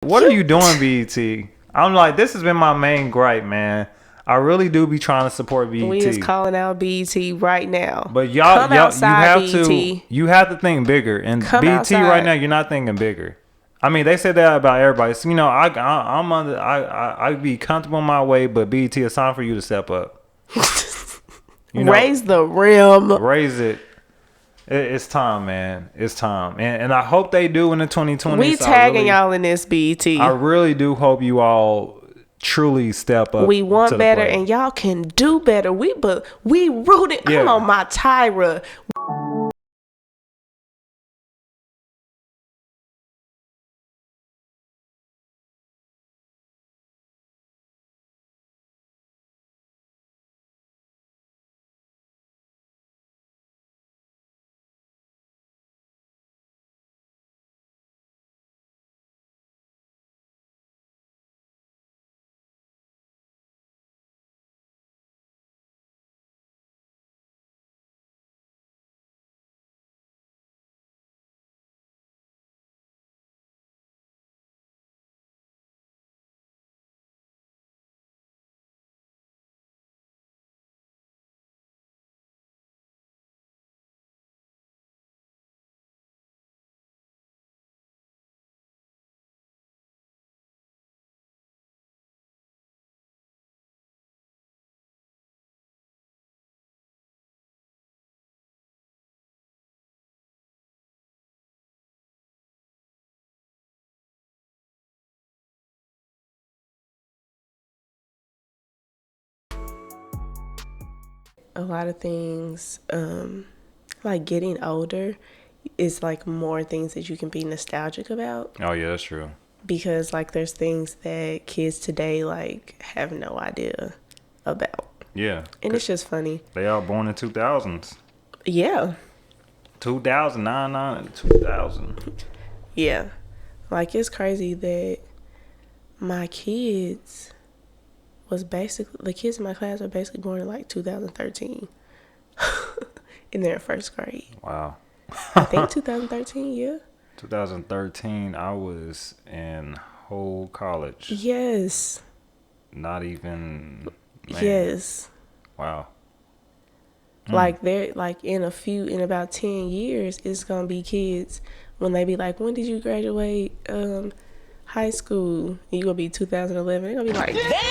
What are you doing, BET? I'm like, this has been my main gripe, man. I really do be trying to support BET. We is calling out BET right now. But y'all, outside, you have to think bigger. And Come BET outside. right now, you're not thinking bigger. I mean, they said that about everybody. So, I be comfortable in my way, but BET, it's time for you to step up. Raise the rim. Raise it. It's time, man. It's time. And I hope they do in the 2020s. We tagging y'all in this, BET. I really do hope you all truly step up. We want better, and y'all can do better. We rooted. Yeah. I'm on my Tyra. A lot of things, like getting older is like more things that you can be nostalgic about. Oh yeah, that's true. Because like there's things that kids today like have no idea about. Yeah. And it's just funny. They all born in 2000s. Yeah. 2009 2000. Yeah. Like it's crazy that my kids was basically, the kids in my class were basically born in like 2013. And they're in first grade. Wow. I think 2013, yeah. 2013, I was in whole college. Yes. Not even. Man. Yes. Wow. Like they're like in about 10 years, it's gonna be kids when they be like, when did you graduate high school? And you gonna be 2011. They're gonna be like, damn,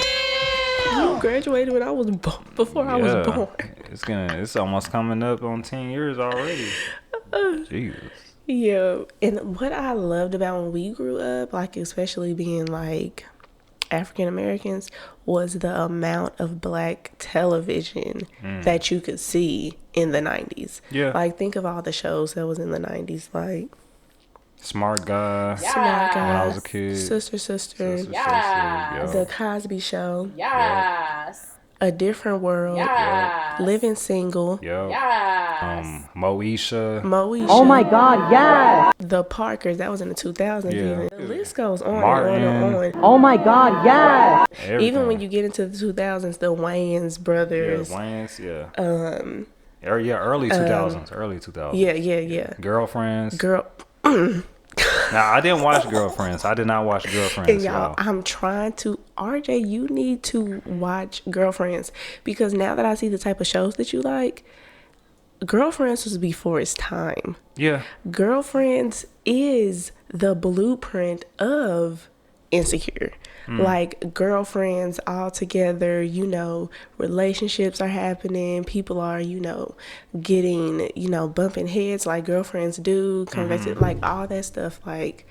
you graduated when I was before I was born. It's almost coming up on 10 years already. Jesus. Yeah, and what I loved about when we grew up, like especially being like African Americans, was the amount of black television that you could see in the 90s. Yeah. Like think of all the shows that was in the 90s, like Smart Guy. Yeah. Smart Guy. When I was a kid. Sister. Yes. The Cosby Show. Yes. A Different World. Yes. Living Single. Yep. Yes. Moesha. Oh my God, yes. The Parkers, that was in the 2000s. Yeah. Even. The list goes on Martin. and on and on. Oh my God, yes. Everything. Even when you get into the 2000s, the Wayans brothers. Yeah, Wayans, yeah. Early 2000s. Early 2000s. Yeah. Girlfriends. Now, I didn't watch Girlfriends. I did not watch Girlfriends. And y'all, I'm trying to, RJ, you need to watch Girlfriends, because now that I see the type of shows that you like, Girlfriends was before its time. Yeah. Girlfriends is the blueprint of Insecure. Like girlfriends all together, relationships are happening. People are, getting, bumping heads like girlfriends do. Like all that stuff. Like,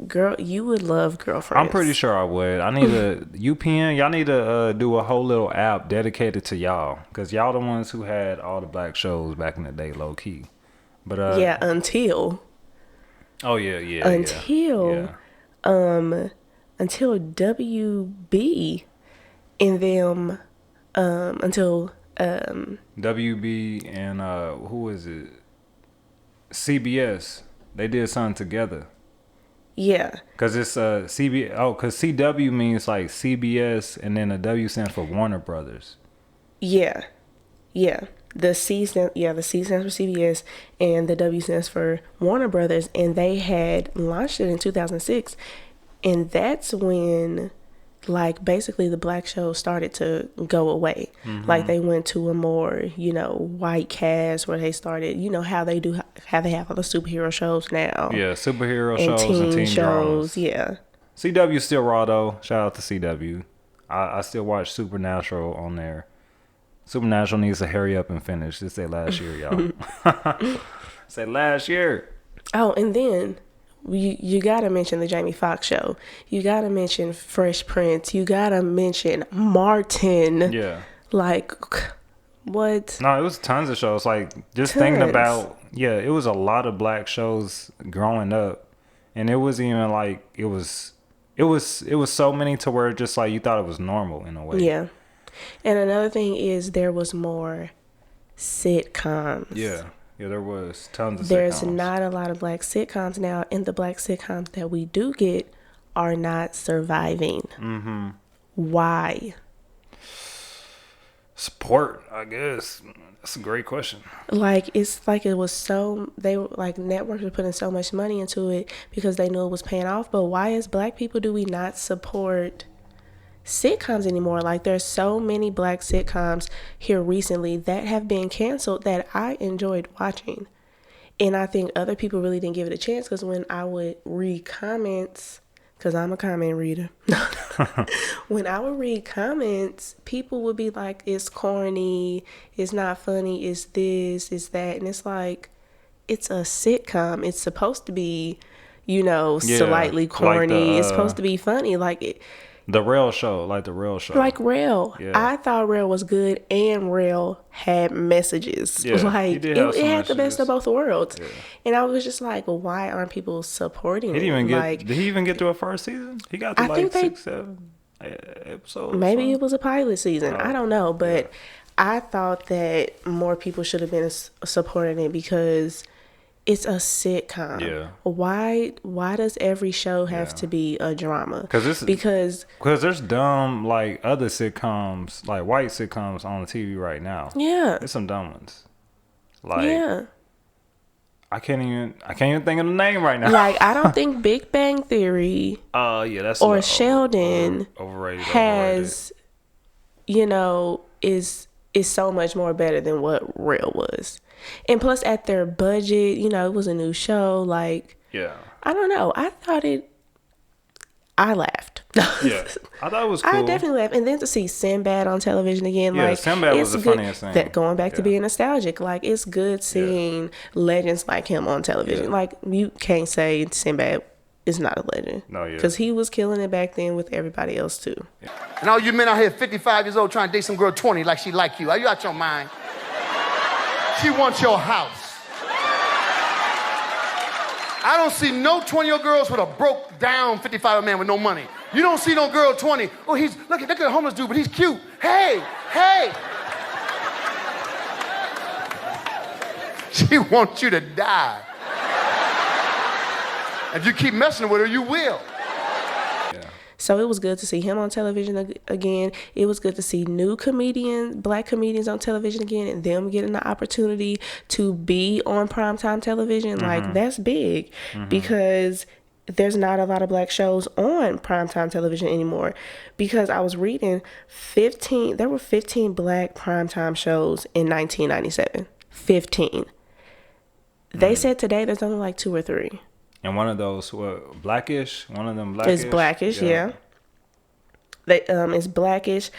girl, you would love Girlfriends. I'm pretty sure I would. I need a UPN. Y'all need to do a whole little app dedicated to y'all, because y'all the ones who had all the black shows back in the day, low key. But until. Oh yeah. Until WB and them, until WB and who is it? CBS. They did something together. Yeah. Cause it's CB. Oh, cause CW means like CBS, and then the W stands for Warner Brothers. Yeah. The C stands for CBS, and the W stands for Warner Brothers, and they had launched it in 2006. And that's when, like, basically the black shows started to go away. Like, they went to a more, you know, white cast where they started, you know, how they have all the superhero shows now. Yeah, superhero And shows and teen shows, dramas. yeah. CW still raw though. Shout out to CW. I still watch Supernatural on there. Supernatural needs to hurry up and finish. This say last year, y'all. Say last year. Oh, and then you gotta mention the Jamie Foxx show. You gotta mention Fresh Prince. You gotta mention Martin. Yeah. Like, what? No, it was tons of shows. Like, just thinking about, it was a lot of black shows growing up, and it was even like it was so many to where just like you thought it was normal in a way. Yeah. And another thing is there was more sitcoms. Yeah, there was tons of There's sitcoms. not a lot of black sitcoms now, and the black sitcoms that we do get are not surviving. Why? Support, I guess. That's a great question. Like, it's like it was so, they were like, networks were putting so much money into it because they knew it was paying off. But why, as black people, do we not support sitcoms anymore? Like, there's so many black sitcoms here recently that have been canceled that I enjoyed watching. And I think other people really didn't give it a chance, because when I would read comments, because I'm a comment reader. When I would read comments, people would be like, it's corny, it's not funny, it's this, it's that. And it's like, it's a sitcom. It's supposed to be, you know, slightly corny. Like it's supposed to be funny. Like, the Real Show, like the Real Show. like Rail. Yeah. I thought Rail was good, and Rail had messages. Yeah, like, he did have it some had the best messages. of both worlds. Yeah. And I was just like, why aren't people supporting He didn't even it? get. Like, Did he even get to a first season? He got to I like think 6-7 episodes. maybe it was a pilot season. I don't know, but I thought that more people should have been supporting it, because it's a sitcom. Yeah. Why does every show have to be a drama? Because there's dumb like other sitcoms, like white sitcoms on the TV right now. yeah, There's some dumb ones. Like, yeah. I can't even think of the name right now. Like, I don't think Big Bang Theory That's or Sheldon overrated. has, you know, is so much more better than what Real was. And plus, at their budget, you know, it was a new show. Like, Yeah. I don't know. I laughed. Yeah. I thought it was cool. I definitely laughed. And then to see Sinbad on television again, Yeah, like, Sinbad was it's the good. funniest thing. That going back to Yeah. being nostalgic, like, it's good seeing legends like him on television. Yeah. Like, you can't say Sinbad is not a legend. No, yeah. Because he was killing it back then with everybody else too. And all you men out here 55 years old trying to date some girl 20 like she like you. Are you out your mind? She wants your house. I don't see no 20-year-old girls with a broke down 55-year-old man with no money. You don't see no girl 20. Oh, look at the homeless dude, but he's cute. Hey. She wants you to die. If you keep messing with her, you will. So it was good to see him on television again. It was good to see new black comedians on television again, and them getting the opportunity to be on primetime television. Like, that's big, because there's not a lot of black shows on primetime television anymore. Because I was reading there were 15 black primetime shows in 1997. 15. They said today there's only like 2 or 3. And one of those, Blackish? One of them Blackish? It's Blackish, yeah. It's Blackish.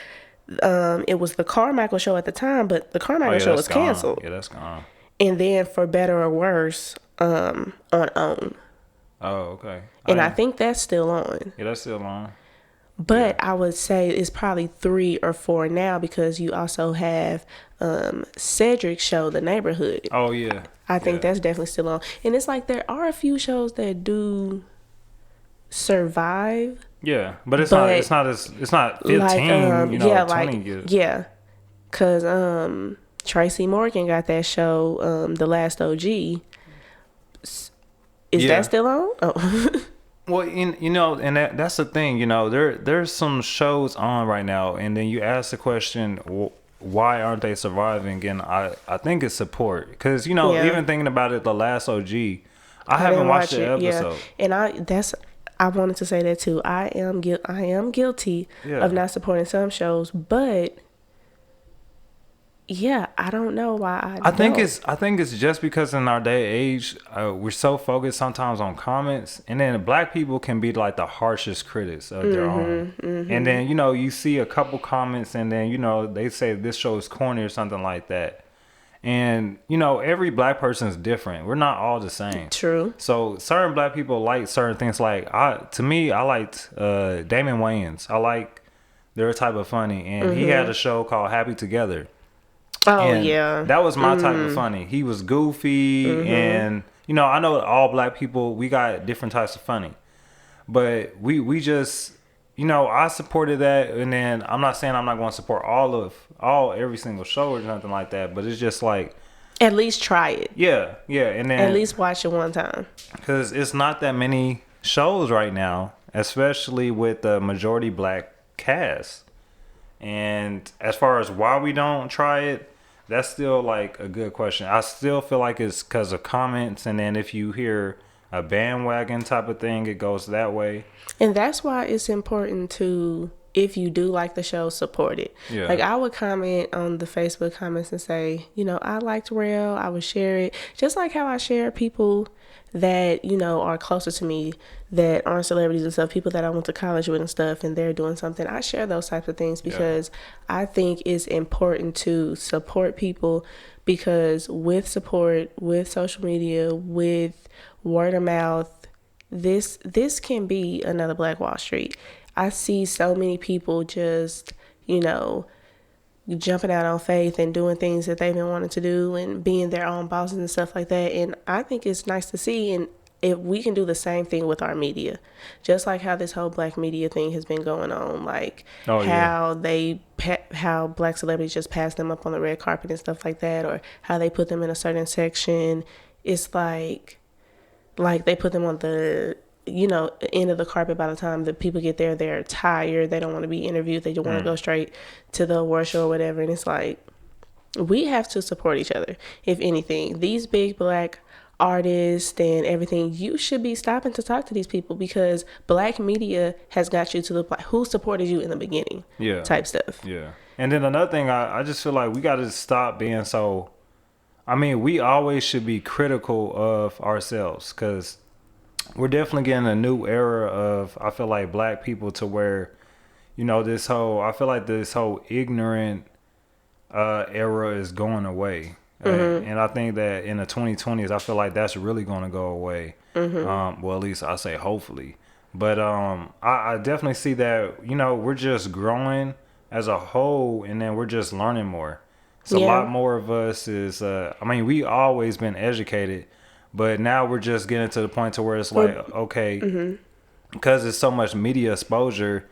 It was the Carmichael show at the time, but the Carmichael show was canceled. Yeah, that's gone. And then, for better or worse, on OWN. Oh, okay. And I think that's still on. Yeah, that's still on. But I would say it's probably 3 or 4 now, because you also have Cedric's show, The Neighborhood. Oh, yeah. I think that's definitely still on. And it's like, there are a few shows that do survive. Yeah, but it's not 15, like, 20 years. Yeah. Cause Tracy Morgan got that show, The Last OG. Is that still on? Oh. Well, and that's the thing, there's some shows on right now, and then you ask the question, why aren't they surviving? And I think it's support, because even thinking about it, The Last OG, I haven't watched the episode. Yeah. And I wanted to say that too. I am guilty of not supporting some shows, but yeah, I don't know why I think it's just because in our day and age, we're so focused sometimes on comments, and then black people can be like the harshest critics of their own. And then you see a couple comments, and then they say this show is corny or something like that. And every black person is different. We're not all the same. True. So certain black people like certain things. Like I liked Damon Wayans. I like their type of funny, and he had a show called Happy Together. Oh, and yeah. that was my type of funny. He was goofy, and I know all black people, we got different types of funny, but we just I supported that. And then I'm not saying I'm not going to support every single show or nothing like that, but it's just like at least try it. Yeah, and then at least watch it one time, because it's not that many shows right now, especially with the majority black cast. And as far as why we don't try it, that's still like a good question. I still feel like it's because of comments, and then if you hear a bandwagon type of thing, it goes that way. And that's why it's important to, if you do like the show, support it. Yeah. Like I would comment on the Facebook comments and say, I liked Rail, I would share it. Just like how I share people that, are closer to me, that aren't celebrities and stuff, people that I went to college with and stuff, and they're doing something. I share those types of things because I think it's important to support people, because with support, with social media, with word of mouth, this can be another Black Wall Street. I see so many people just, jumping out on faith and doing things that they've been wanting to do and being their own bosses and stuff like that. And I think it's nice to see. And if we can do the same thing with our media, just like how this whole black media thing has been going on, like how black celebrities just pass them up on the red carpet and stuff like that, or how they put them in a certain section. It's like they put them on the end of the carpet. By the time the people get there, they're tired. They don't want to be interviewed. They just want to go straight to the award show or whatever. And it's like, we have to support each other. If anything, these big black artists and everything, you should be stopping to talk to these people, because black media has got you to the who supported you in the beginning type stuff. Yeah. And then another thing, I just feel like we got to stop being so, we always should be critical of ourselves, because we're definitely getting a new era of, I feel like, black people, to where, this whole ignorant era is going away. And I think that in the 2020s, I feel like that's really going to go away. Well, at least I say hopefully. But I definitely see that, we're just growing as a whole, and then we're just learning more. So a lot more of us is, we always been educated, but now we're just getting to the point to where it's like, okay, because there's so much media exposure,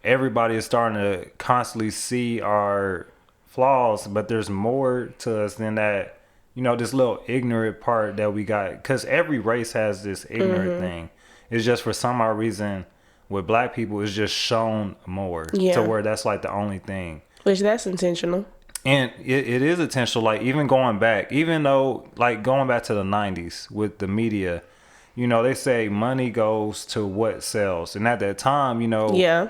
everybody is starting to constantly see our flaws, but there's more to us than that, this little ignorant part that we got. Because every race has this ignorant thing. It's just for some odd reason with black people, it's just shown more to where that's like the only thing. Which that's intentional. And it is intentional, like even going back to the 90s with the media, they say money goes to what sells. And at that time,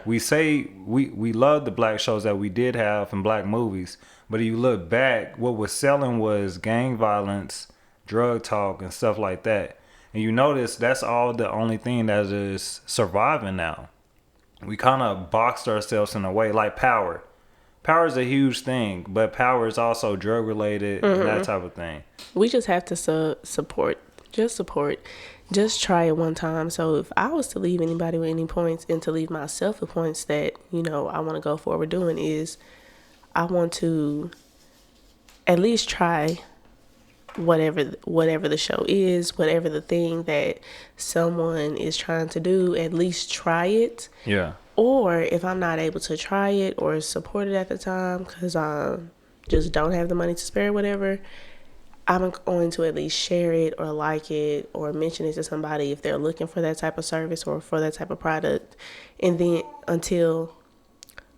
we say we love the black shows that we did have and black movies. But if you look back, what was selling was gang violence, drug talk, and stuff like that. And you notice that's all the only thing that is surviving now. We kind of boxed ourselves in a way, like power. Power is a huge thing, but power is also drug related and that type of thing. We just have to support. Just try it one time. So if I was to leave anybody with any points, and to leave myself with points that, I want to go forward doing, is I want to at least try whatever the show is, whatever the thing that someone is trying to do, at least try it. Yeah. Or if I'm not able to try it or support it at the time because I just don't have the money to spare, whatever, I'm going to at least share it or like it or mention it to somebody if they're looking for that type of service or for that type of product. And then until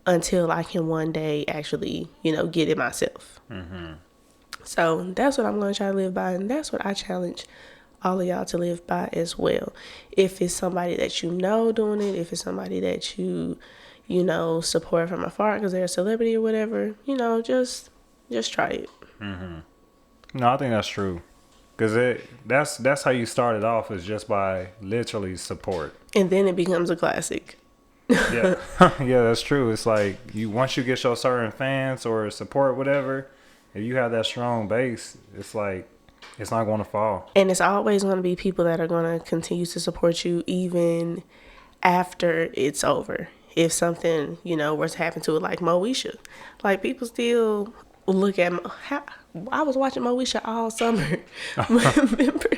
I can one day actually, get it myself. So that's what I'm going to try to live by. And that's what I challenge all of y'all to live by as well. If it's somebody that you know doing it, if it's somebody that you support from afar because they're a celebrity or whatever, just try it. No, I think that's true. Because that's how you started off, is just by literally support. And then it becomes a classic. Yeah. Yeah, that's true. It's like once you get your certain fans or support, whatever, if you have that strong base, it's like it's not going to fall. And it's always going to be people that are going to continue to support you even after it's over. If something, were to happen to it, like Moesha. Like, people still look at I was watching Moesha all summer. Remember?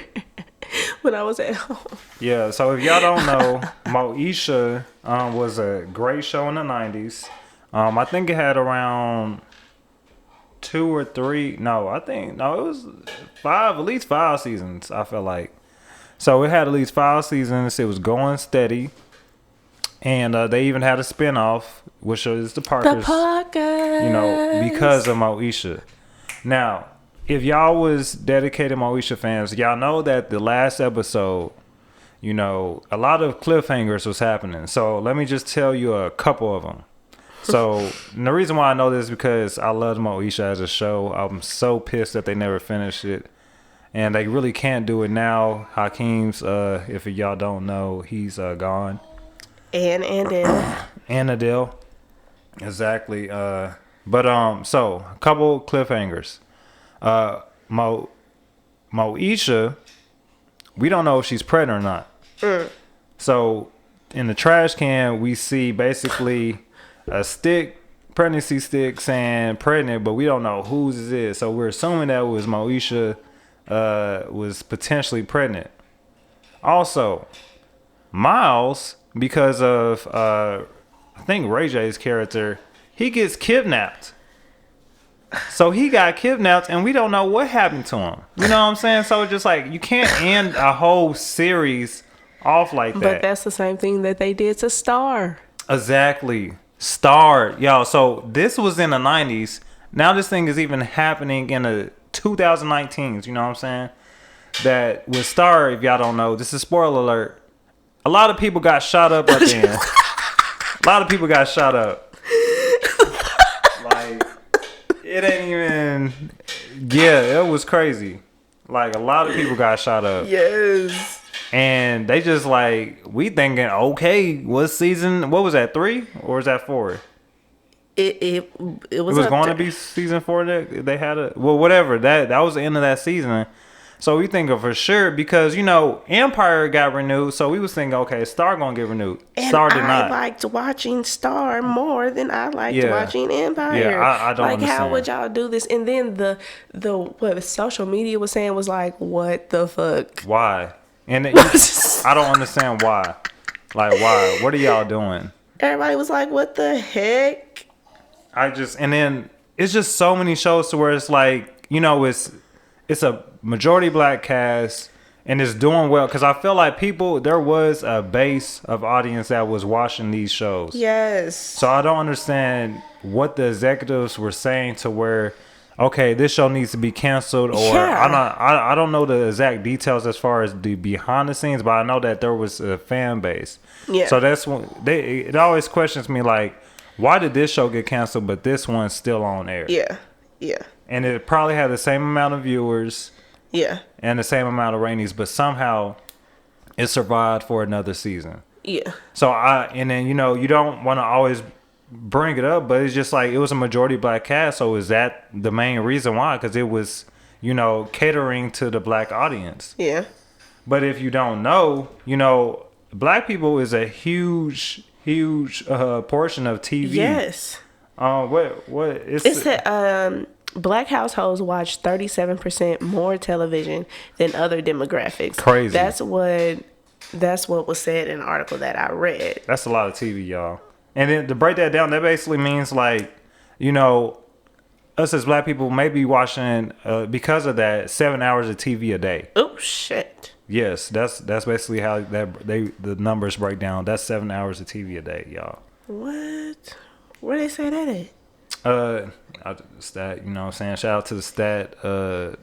When I was at home. Yeah, so if y'all don't know, Moesha was a great show in the 90s. I think it had around 2 or 3. It was 5, at least 5 seasons, I feel like. So it had at least 5 seasons. It was going steady. And they even had a spinoff, which is the Parkers. The Parkers. Because of Moesha. Now, if y'all was dedicated Moesha fans, y'all know that the last episode, a lot of cliffhangers was happening. So let me just tell you a couple of them. So and the reason why I know this is because I love Moesha as a show. I'm so pissed that they never finished it. And they really can't do it now. Hakeem's, if y'all don't know, he's gone. And Adele. Exactly. So a couple cliffhangers. Moesha, we don't know if she's pregnant or not. So in the trash can, we see basically a pregnancy stick saying pregnant, but we don't know whose it is. So we're assuming that was Moesha was potentially pregnant. Also, Miles, because of I think Ray J's character, he gets kidnapped. So he got kidnapped and we don't know what happened to him. You know what I'm saying? So it's just like, you can't end a whole series off like that. But that's the same thing that they did to Star. Exactly. Star. Yo, so this was in the 90s. Now this thing is even happening in the 2019s. You know what I'm saying? That with Star, if y'all don't know, this is spoiler alert. A lot of people got shot up at the end. A lot of people got shot up. Like, it ain't even... Yeah, it was crazy. Like, a lot of people got shot up. Yes. And they just like, we thinking, okay, what was that, 3? Or was that 4? It was going to be season 4 that they had whatever. That was the end of that season. So we thinking for sure, because Empire got renewed, so we was thinking, okay, Star gonna get renewed. And Star did not. I liked watching Star more than I liked watching Empire. Yeah, I don't understand. How would y'all do this? And then what social media was saying was like, what the fuck? Why? And I don't understand why. Like, why? What are y'all doing? Everybody was like, what the heck? And then it's just so many shows to where it's like, it's a majority black cast and it's doing well, because I feel like there was a base of audience that was watching these shows. Yes. So I don't understand what the executives were saying to where, okay, this show needs to be canceled, or I don't know the exact details as far as the behind the scenes, but I know that there was a fan base. Yeah. So that's when it always questions me, like, why did this show get canceled but this one's still on air? Yeah. Yeah. And it probably had the same amount of viewers. Yeah. And the same amount of ratings, but somehow it survived for another season. Yeah. So you don't want to always bring it up, but it's just like, it was a majority black cast. So is that the main reason why? Because it was, catering to the black audience. Yeah. But if you don't know, black people is a huge portion of TV. Yes. It's that black households watch 37% more television than other demographics. Crazy. That's what was said in an article that I read. That's a lot of TV, y'all. And then to break that down, that basically means like, us as black people may be watching, because of that, 7 hours of TV a day. Oh shit. Yes, that's basically how the numbers break down. That's 7 hours of TV a day, y'all. What? Where they say that at? Stat, you know what I'm saying? Shout out to the stat guru.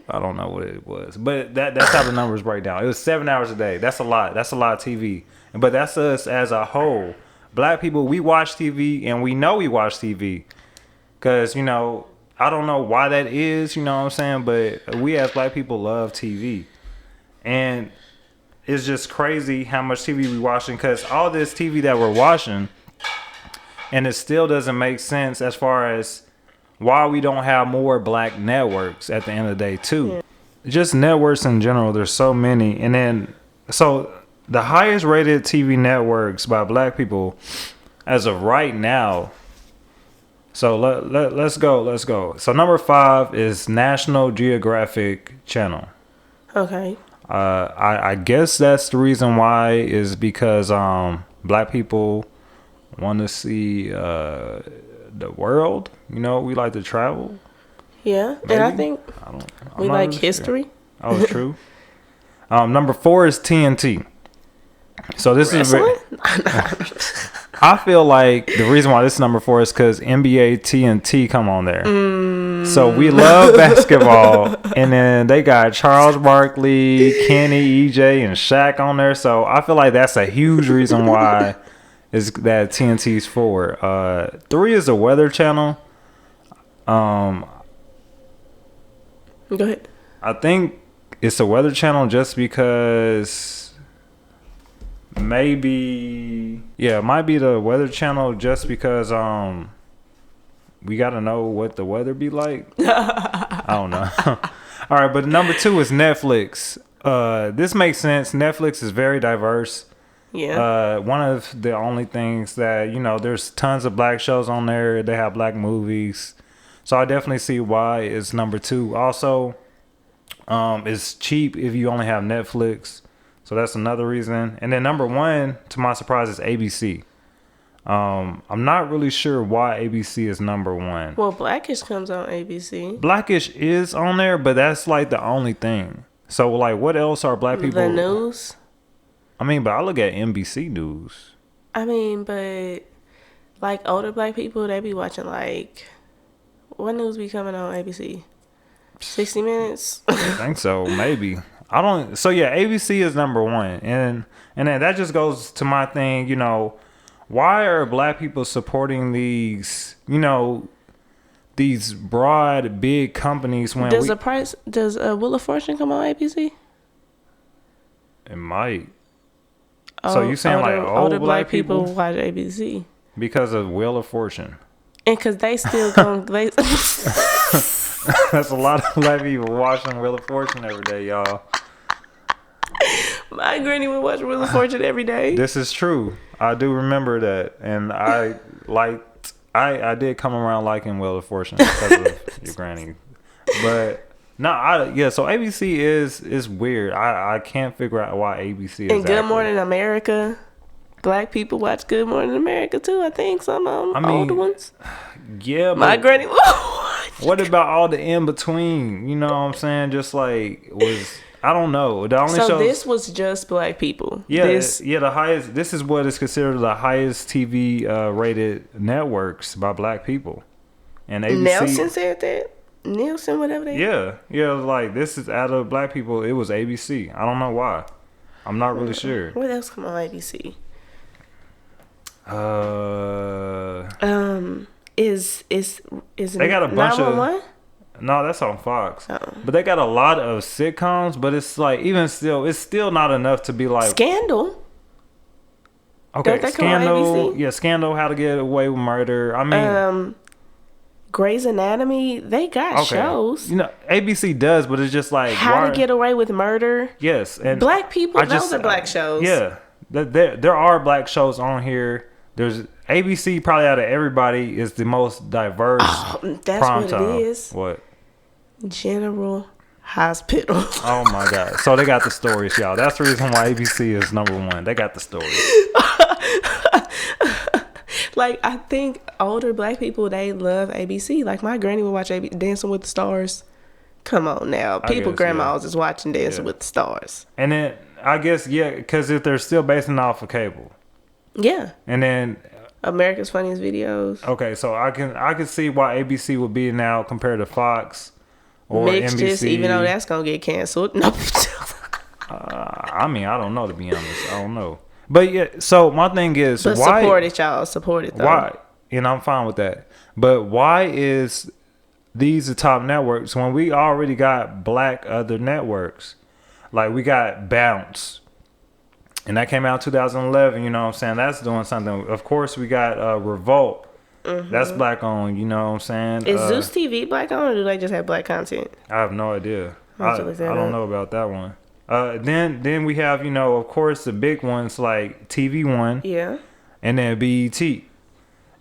I don't know what it was. But that's how the numbers break down. It was 7 hours a day. That's a lot. That's a lot of TV. But that's us as a whole. Black people, we watch TV and we know we watch TV. Because, you know, I don't know why that is, you know what I'm saying? But we as black people love TV. And it's just crazy how much TV we watching. Because all this TV that we're watching, and it still doesn't make sense as far as why we don't have more black networks at the end of the day too. Yeah. Just networks in general, there's so many. And then, so the highest rated TV networks by black people as of right now. So let's go. So number 5 is National Geographic Channel. Okay. I guess that's the reason why is because black people want to see the world. You know, we like to travel. Yeah, maybe. And I think we like history. Sure. Oh, true. Number 4 is TNT. So this Wrestling? is I feel like the reason why this is number 4 is because NBA TNT come on there. So we love basketball, and then they got Charles Barkley, Kenny, EJ, and Shaq on there. So I feel like that's a huge reason why is that TNT's 4. 3 is the Weather Channel. Go ahead. I think it's the Weather Channel just because it might be the Weather Channel just because we gotta know what the weather be like. I don't know. All right, but number 2 is Netflix. This makes sense. Netflix is very diverse. Yeah. One of the only things that, you know, there's tons of black shows on there. They have black movies. So I definitely see why it's number 2. Also, it's cheap if you only have Netflix. So that's another reason. And then number 1, to my surprise, is ABC. I'm not really sure why ABC is number 1. Well, Blackish comes on ABC. Blackish is on there, but that's like the only thing. So like, what else are black people? The news. I mean, but I look at NBC News. I mean, but like older black people, they be watching like, what news be coming on ABC? 60 Minutes? I think so, maybe. I don't. So yeah, ABC is number 1, and then that just goes to my thing. You know, why are black people supporting these? You know, these broad big companies when does Wheel of Fortune come on ABC? It might. So you saying like older black people watch ABC because of Wheel of Fortune? And because they still come. That's a lot of black people watching Wheel of Fortune every day, y'all. My granny would watch Wheel of Fortune every day. This is true. I do remember that, and I did come around liking Wheel of Fortune because of your granny. But no, so ABC is weird. I can't figure out why ABC is. And Good Morning America. Black people watch Good Morning America too. I think some older ones. Yeah, but my granny. What about all the in between? You know what I'm saying? Just like I don't know. The only shows, this was just black people. Yeah, the highest. This is what is considered the highest TV rated networks by black people. And ABC. Nelson said that. Nielsen, whatever they. Yeah. Like this is out of black people. It was ABC. I don't know why. I'm not really sure. What else come on ABC? Is they got a bunch 911? of. No, that's on Fox. Oh. But they got a lot of sitcoms, but it's like even still, it's still not enough to be like Scandal. Okay, Scandal. Yeah, Scandal. How to Get Away with Murder. I mean, Grey's Anatomy. They got shows. You know, ABC does, but it's just like How to Get Away with Murder. Yes, and black people. Those are black shows. Yeah, there are black shows on here. There's ABC. Probably out of everybody is the most diverse. That's what it is. What? General Hospital. Oh my God! So they got the stories, y'all. That's the reason why ABC is number 1. They got the stories. Like I think older black people, they love ABC. Like my granny would watch Dancing with the Stars. Come on now, grandmas is watching Dancing with the Stars. And then I guess because if they're still basing off of cable. Yeah. And then America's Funniest Videos. Okay, so I can see why ABC would be now compared to Fox or Mixed, NBC. even though that's gonna get canceled. No. I mean, I don't know, to be honest. I don't know. But yeah, so my thing is, But why support it, y'all. Support it, though. why? And I'm fine with that. But why is these the top networks when we already got black other networks? Like we got Bounce, and that came out 2011. You know what I'm saying? That's doing something. Of course, we got Revolt. That's black owned. You know what I'm saying? Is Zeus TV black owned, or do they just have black content? I have no idea. I'll I have to look that don't up. know about that one. Then we have, of course, the big ones like TV One, Yeah. and then BET,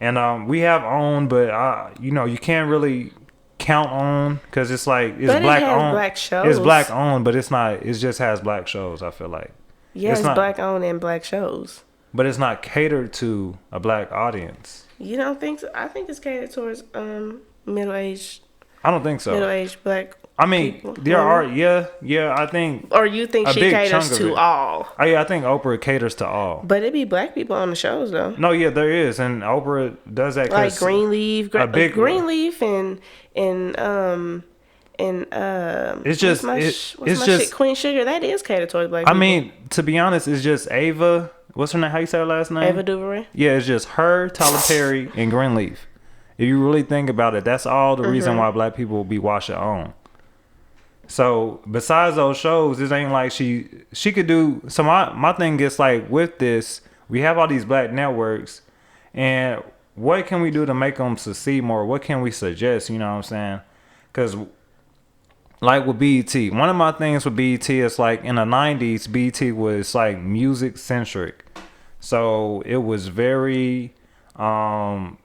and we have OWN, but you can't really count OWN because it's like it's But it black has owned. black shows. It's black owned, but it's not. It just has black shows. I feel like. Yeah, it's not, black owned and black shows. but it's not catered to a black audience. You don't think so? I think it's catered towards middle-aged I don't think so. black. I mean, people. there are I think. Or you think a she big caters chunk of to it. all? I think Oprah caters to all. But it be black people on the shows though. No, yeah, there is, and Oprah does that. Like 'cause Greenleaf, Greenleaf, and It's just Queen Sugar. That is catered towards black people. I mean, to be honest, it's just Ava. What's her name? How you say her last name? Ava DuVernay. Yeah, it's just her, Tyler Perry, and Greenleaf. If you really think about it, that's all the reason why black people will be watching OWN. So besides those shows, this ain't like she could do. So my thing is like with this, we have all these black networks, and what can we do to make them succeed more? What can we suggest? You know what I'm saying? Because like with BET, one of my things with BET is like in the 90s, BET was like music centric. So it was very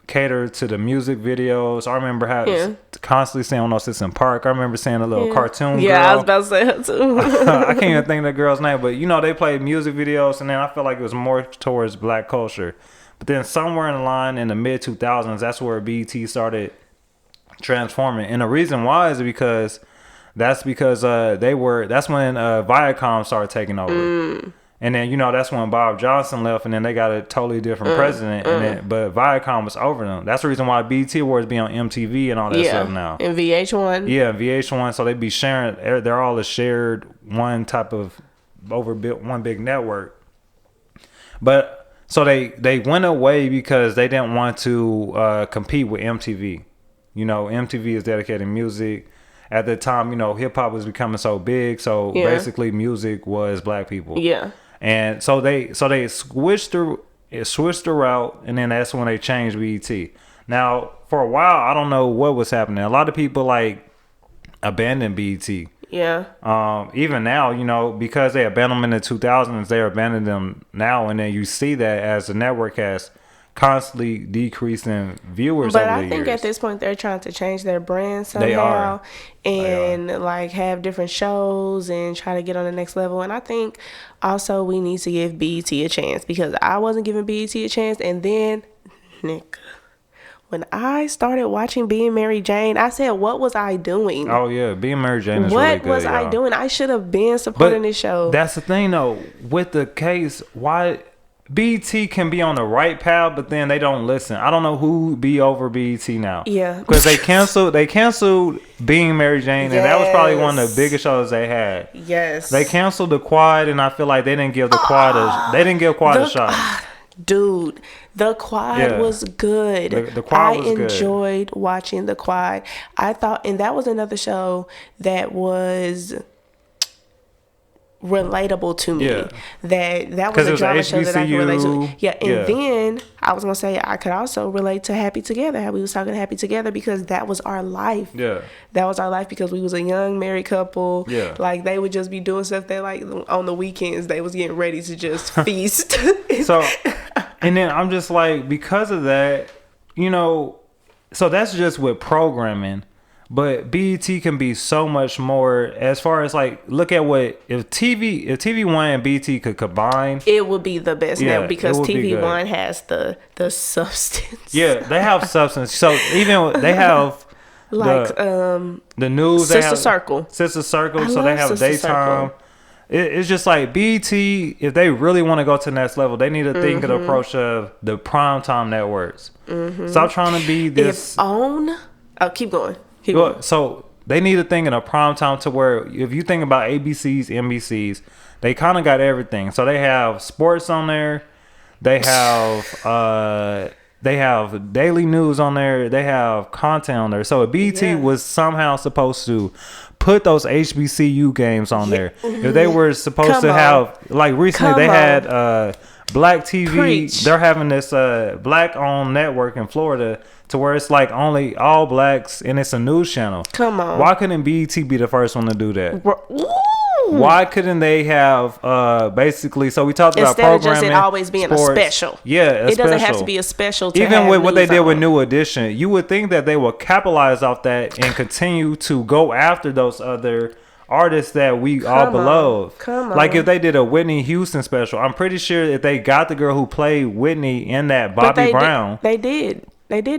catered to the music videos. I remember constantly seeing on Assistant Park. I remember seeing a little cartoon girl. Yeah, I was about to say her too. I can't even think of the girl's name, but they played music videos, and then I feel like it was more towards black culture. But then somewhere in the line in the mid 2000s, that's where BET started transforming. And the reason why is because that's when Viacom started taking over. And then, that's when Bob Johnson left, and then they got a totally different president. But Viacom was over them. That's the reason why BET Awards be on MTV and all that stuff now. And VH1. Yeah, VH1. So they be sharing. They're all a shared one type of one big network. But so they went away because they didn't want to compete with MTV. MTV is dedicated music. At the time, hip hop was becoming so big. So basically, music was black people. Yeah. And so they switched the route, and then that's when they changed BET. Now, for a while, I don't know what was happening. A lot of people like abandoned BET. Yeah. Even now, because they abandoned them in the 2000s, they abandoned them now, and then you see that as the network has constantly decreasing viewers but over I the think years. at this point they're trying to change their brand They somehow are. and like have different shows and try to get on the next level. And I think also we need to give BET a chance, because I wasn't giving BET a chance, and then Nick, when I started watching Being Mary Jane, I said, what was I doing? Oh yeah, Being Mary Jane is what really good, was I y'all. doing? I should have been supporting this show. That's the thing though, with the case, why BET can be on the right path, but then they don't listen. I don't know who be over BET now. Yeah. Because they canceled Being Mary Jane, and that was probably one of the biggest shows they had. Yes. They canceled The Quad, and I feel like they didn't give The Quad a shot. Dude, The Quad was good. The Quad was good. I enjoyed watching The Quad. I thought, and that was another show that was relatable to me. Yeah. That was a drama show that I could relate to. Yeah, and Yeah. then I was gonna say I could also relate to Happy Together. How we was talking Happy Together, because that was our life. Yeah. That was our life, because we was a young married couple. Yeah. Like they would just be doing stuff that like on the weekends they was getting ready to just feast. So, and then I'm just like, because of that, so that's just with programming. But BET can be so much more as far as like, look at what, if TV One and BET could combine, it would be the best Yeah, now, because it would be TV good. One has the substance. yeah, they have substance. So even they have Like the news, Sister Circle. Sister Circle. I So they love have Sister daytime. Circle. It's just like BT, if they really want to go to the next level, they need to think of the approach of the primetime networks. Stop trying to be this. Keep going. Keep going. So they need to think in a primetime to where if you think about ABCs, NBCs, they kind of got everything. So they have sports on there. They have daily news on there. They have content on there. So if BT was somehow supposed to put those HBCU games on there, if they were supposed to have, like recently they had Black TV. Preach. They're having this black owned network in Florida to where it's like only all blacks and it's a news channel. Come on. Why couldn't BT be the first one to do that? Ooh. Why couldn't they have basically? So we talked about Instead of programming, just it always being sports. a special. Yeah, it doesn't have to be a special. To even have with what they news did with on. New Edition, you would think that they would capitalize off that and continue to go after those other artists that we all beloved. Come Like on. if they did a Whitney Houston special, I'm pretty sure if they got the girl who played Whitney in that Bobby Brown. They did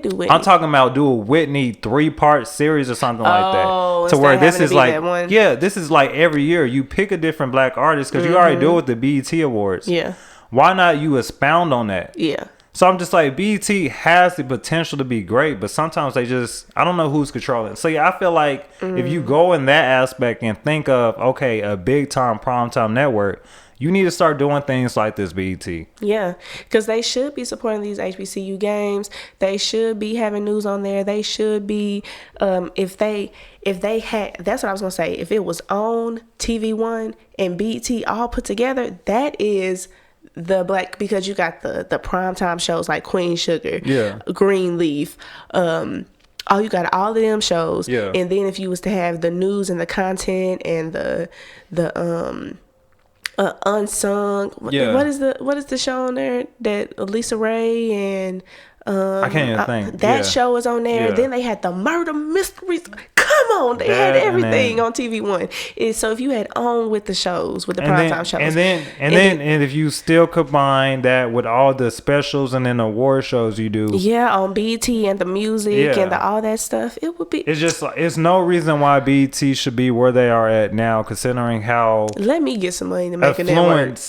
do Whitney. I'm talking about do a Whitney 3-part series or something like that. To instead where of this having to is be like, that one. yeah, this is like every year you pick a different black artist because you already do it with the BET Awards. Yeah. Why not you expound on that? Yeah. So I'm just like, BET has the potential to be great, but sometimes they just, I don't know who's controlling it. So yeah, I feel like if you go in that aspect and think of, okay, a big time primetime network, you need to start doing things like this, BET. Yeah, because they should be supporting these HBCU games. They should be having news on there. They should be, if they had, that's what I was gonna say. If it was on TV One and BET all put together, that is the black, because you got the primetime shows like Queen Sugar, Greenleaf, you got all of them shows. Yeah. And then if you was to have the news and the content and the unsung. Yeah. What is the show on there that Lisa Ray and I can't even think. That show is on there. Yeah. Then they had the murder mysteries. Come on, they had everything on TV One. So if you had on with the shows, with the primetime shows, and then if you still combine that with all the specials and then the award shows you do, on BET and the music and all that stuff, it would be. It's just it's no reason why BET should be where they are at now, considering how let me get some money to make a network.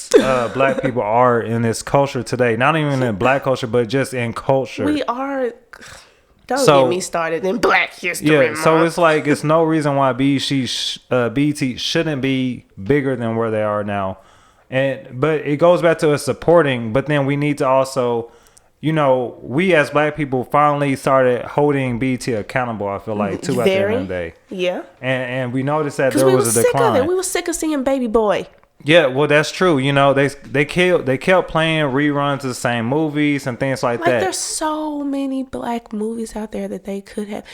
Black people are in this culture today. Not even in black culture, but just in culture. We are. Don't get me started in Black History Month. So it's like it's no reason why BET shouldn't be bigger than where they are now, but it goes back to us supporting. But then we need to also, we as black people finally started holding BET accountable. I feel like too at the end of the day. Yeah. And we noticed that there was a decline. Sick of it. We were sick of seeing Baby Boy. Yeah, well, that's true. They kept playing reruns of the same movies and things like that. There's so many black movies out there that they could have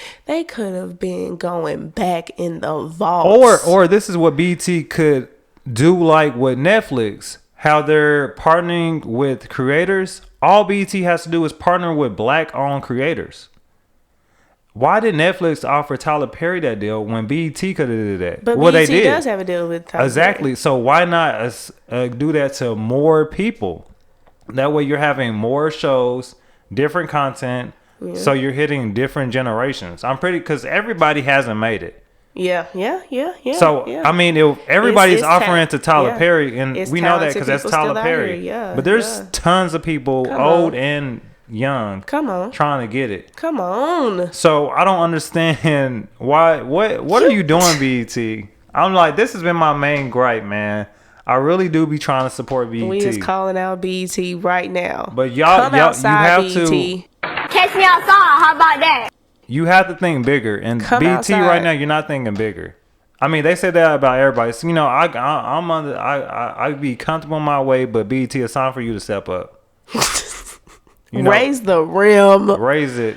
been going back in the vaults. Or this is what BT could do, like with Netflix, how they're partnering with creators. All BT has to do is partner with black-owned creators. Why did Netflix offer Tyler Perry that deal when BET could have did that? But well, BET they did. does have a deal with Tyler Exactly. Perry. So why not do that to more people? That way you're having more shows, different content, so you're hitting different generations. Because everybody hasn't made it. Yeah. So I mean, if everybody's offering to Tyler Perry, and It's we know that because talented that's people Tyler still out Perry. here. But there's tons of people, old and young, trying to get it. Come on. So I don't understand why. What are you doing, BET? I'm like, this has been my main gripe, man. I really do be trying to support BET. We is calling out BET right now. But y'all, you have BET. to Catch me outside. How about that? You have to think bigger, and Come BET outside. right now, you're not thinking bigger. I mean, they say that about everybody. So, I be comfortable in my way, but BET, it's time for you to step up. Raise the rim. Raise it.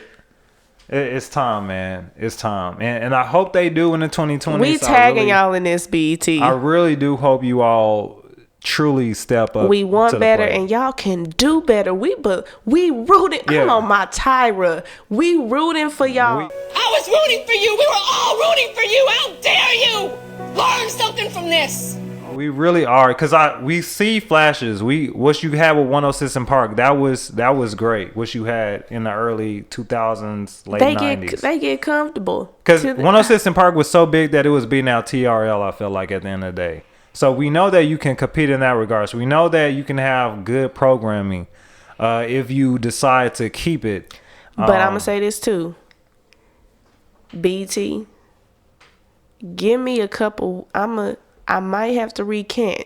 It's time, man. It's time. And I hope they do in the 2020s. We tagging y'all in this, BET. I really do hope you all truly step up. We want better, plate. and y'all can do better. We rooting. Yeah. Come on, my Tyra. We rooting for y'all. I was rooting for you. We were all rooting for you. How dare you? Learn something from this. We really are, because we see flashes. What you had with 106 in Park, that was great. What you had in the early 2000s, late 90s. They get comfortable. Because 106 in Park was so big that it was beating out TRL, I feel like, at the end of the day. So we know that you can compete in that regard. So we know that you can have good programming if you decide to keep it. But I'm gonna say this too. BT, give me a couple. I might have to recant.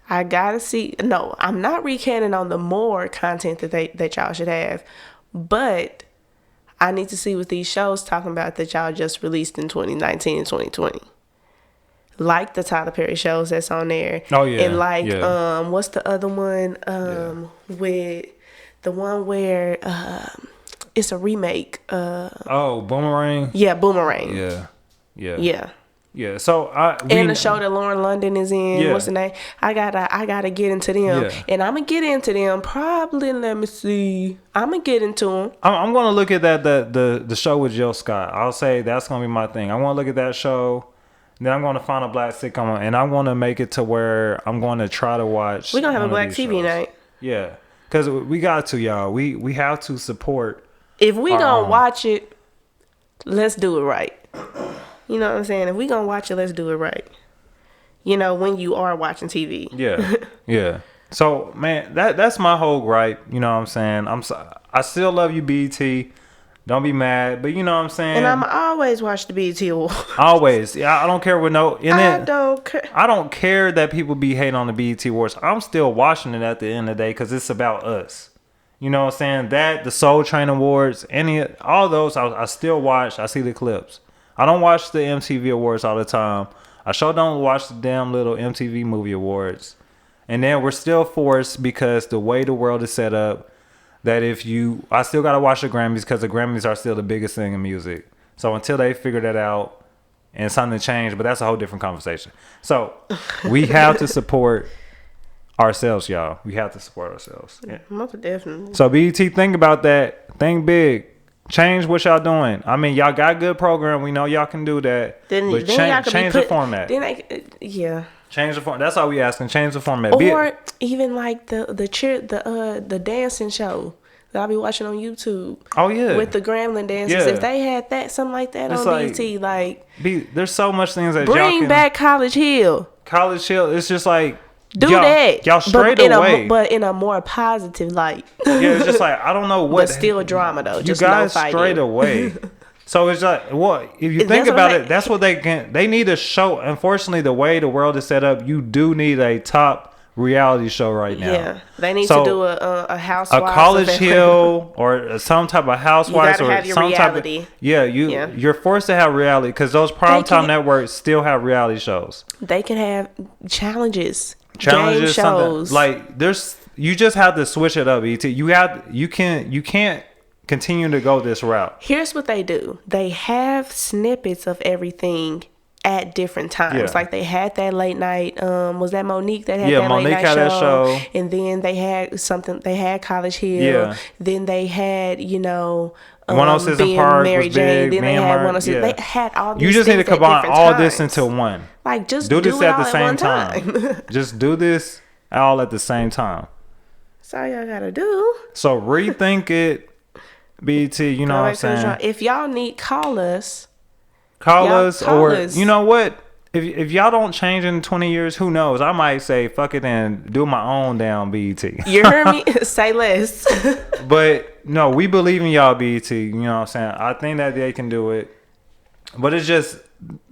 I gotta see. No, I'm not recanting on the more content that y'all should have, but I need to see what these shows talking about that y'all just released in 2019 and 2020. Like the Tyler Perry shows that's on there. Oh yeah. And like what's the other one? With the one where it's a remake. Boomerang. Yeah, Boomerang. Yeah. So and the show that Lauren London is in. Yeah. What's the name? I gotta get into them. Yeah. And I'm gonna get into them. Probably. Let me see. I'm gonna get into them. I'm gonna look at that the show with Jill Scott. I'll say that's gonna be my thing. I want to look at that show. Then I'm gonna find a black sitcom, and I'm gonna make it to where I'm gonna try to watch. We're gonna have a black TV shows. night. Yeah, because we got to, y'all. We have to support. If we gonna watch it, let's do it right. You know what I'm saying? If we gonna watch it, let's do it right. You know, when you are watching TV. Yeah, yeah. So man, that's my whole gripe. You know what I'm saying? I still love you, BT. Don't be mad, but you know what I'm saying. And I'm always watch the BET Awards. Always, yeah. I don't care what no. I don't care. I don't care that people be hating on the BET Awards. I'm still watching it at the end of the day because it's about us. You know what I'm saying? That the Soul Train Awards, all those, I still watch. I see the clips. I don't watch the MTV Awards all the time. I sure don't watch the damn little MTV Movie Awards. And then we're still forced because the way the world is set up. That I still gotta watch the Grammys because the Grammys are still the biggest thing in music. So until they figure that out and something change, but that's a whole different conversation. So we have to support ourselves, y'all. We have to support ourselves. Yeah. Most definitely. So BET, think about that. Think big. Change what y'all doing. I mean, y'all got good program. We know y'all can do that. But change the format. Change the format. That's all we asking. Change the format. Or even like the dancing show that I'll be watching on YouTube. Oh yeah. With the Gremlin dancers. Yeah. If they had that something like that it's on BET, like there's so much things that bring y'all can, back College Hill. College Hill. It's just like that. Y'all straight away. But in a more positive light. Yeah, it's just like I don't know what. But still drama though. You just guys no straight away. So it's like what if you think about it? That's what they can. They need a show. Unfortunately, the way the world is set up, you do need a top reality show right now. Yeah, they need to do a Housewives, a College Hill, or some type of Housewives, or some reality. Type of. You're forced to have reality because those primetime networks still have reality shows. They can have challenges, game shows. Like you just have to switch it up. Et you can't continue to go this route. Here's what they do. They have snippets of everything at different times. Yeah. Like they had that late night, was that Monique that had that Monique late night had show? That show. And then they had College Hill. Yeah. Then they had, 106 being Park Mary was Jane. big. Then they had 106. Yeah. They had all these. You just need to combine all this times. into one. Like just do this it at all the same one time. Just do this all at the same time. That's all y'all gotta do. So rethink it. BET, you know what I'm saying? If y'all need, call us. Call us. You know what? If y'all don't change in 20 years, who knows? I might say fuck it and do my own damn BET. You heard me? Say less. But no, we believe in y'all BET. You know what I'm saying? I think that they can do it. But it's just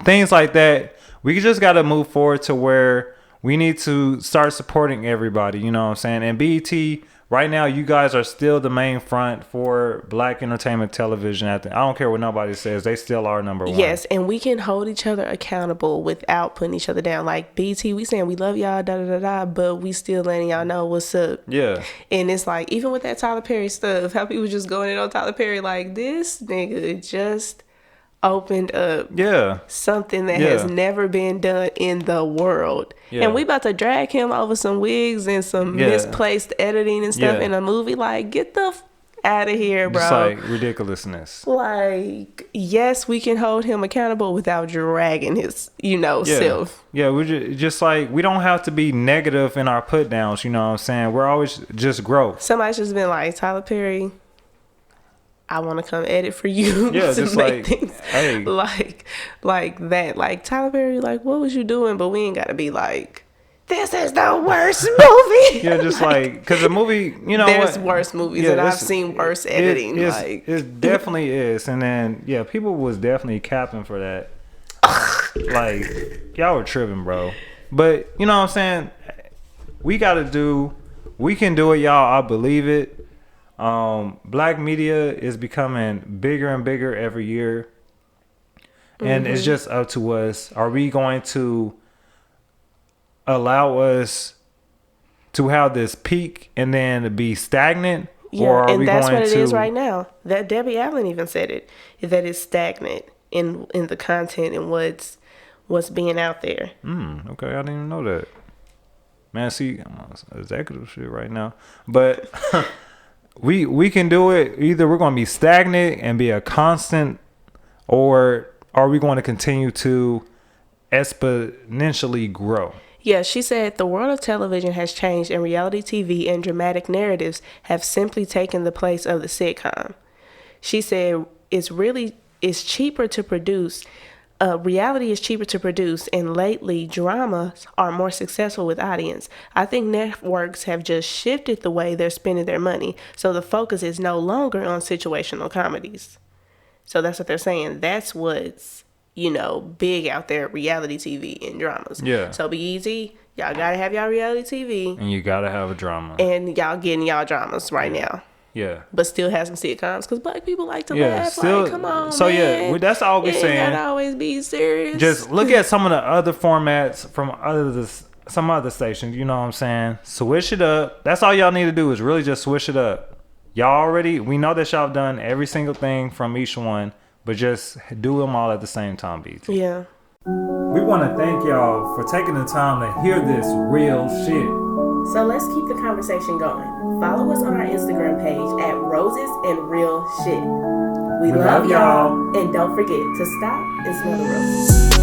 things like that. We just got to move forward to where we need to start supporting everybody. You know what I'm saying? And BET, right now, you guys are still the main front for black entertainment television. I don't care what nobody says. They still are number one. Yes, and we can hold each other accountable without putting each other down. Like BT, we saying we love y'all, but we still letting y'all know what's up. Yeah. And it's like, even with that Tyler Perry stuff, how people just going in on Tyler Perry, like, this nigga just opened up something that has never been done in the world. And we about to drag him over some wigs and some misplaced editing and stuff in a movie. Like, get the out of here, bro. It's like ridiculousness. Like, yes, we can hold him accountable without dragging his, self. Yeah, we're just like, we don't have to be negative in our put downs, you know what I'm saying? We're always just grow. Somebody's just been like, Tyler Perry, I want to come edit for you. Yeah, to just make like, things hey. like that. Like Tyler Perry, like, what was you doing? But we ain't got to be like, this is the worst movie. Yeah, just like, because the movie, you know, there's worse movies, and I've seen worse editing. It definitely is. And then, yeah, people was definitely capping for that. Like, y'all were tripping, bro. But, you know what I'm saying? We can do it, y'all. I believe it. Black media is becoming bigger and bigger every year. And it's just up to us. Are we going to allow us to have this peak and then be stagnant? Yeah, or are and we that's going what it to... is right now. That Debbie Allen even said it, that it's stagnant in the content and what's being out there. Okay, I didn't even know that. Man, see, I'm on executive shit right now. But we can do it. Either we're going to be stagnant and be a constant, or are we going to continue to exponentially grow? Yeah, she said the world of television has changed, and reality TV and dramatic narratives have simply taken the place of the sitcom. She said it's cheaper to produce. Reality is cheaper to produce, and lately dramas are more successful with audience. I think networks have just shifted the way they're spending their money, so the focus is no longer on situational comedies. So that's what they're saying. That's what's, big out there, reality TV and dramas. Yeah. So be easy. Y'all gotta have y'all reality TV. And you gotta have a drama. And y'all getting y'all dramas right now. Yeah. But still have some sitcoms, because black people like to laugh. Still, like, come on, so man. yeah, that's all we're saying. You gotta always be serious. Just look at some of the other formats from some other stations. You know what I'm saying? Switch it up. That's all y'all need to do is really just switch it up. We know that y'all have done every single thing from each one, but just do them all at the same time, BT. Yeah. We want to thank y'all for taking the time to hear this real shit. So let's keep the conversation going. Follow us on our Instagram page at Roses and Real Shit. We love y'all. And don't forget to stop and smell the roses.